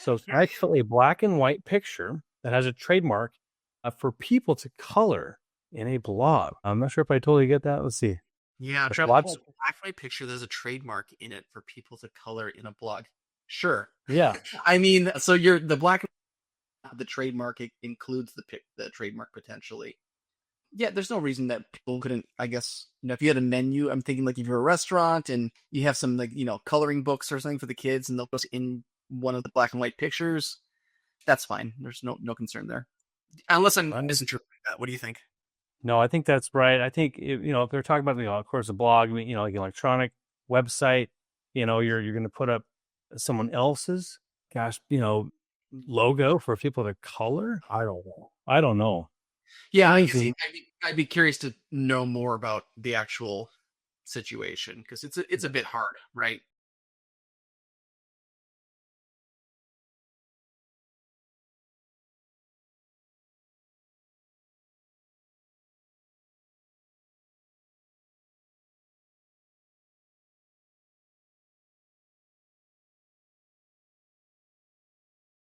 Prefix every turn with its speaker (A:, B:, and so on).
A: So it's actually a black and white picture that has a trademark for people to color in a blog. I'm not sure if I totally get that. Let's see.
B: Yeah,
A: There's
B: Trev,
A: lots.
B: black and white picture, there's a trademark in it for people to color in a blog. Sure.
A: Yeah.
B: I mean, so you're the black the trademark includes the trademark potentially. Yeah, there's no reason that people couldn't, I guess, if you had a menu, I'm thinking like if you're a restaurant and you have some like, coloring books or something for the kids and they'll post in one of the black and white pictures, that's fine. There's no concern there. Unless I'm misinterpreting that. What do you think?
A: No, I think that's right. I think if they're talking about of course, a blog, like an electronic website, you're going to put up someone else's logo for people to color. I don't know.
B: Yeah, I'd be curious to know more about the actual situation because it's a bit hard, right?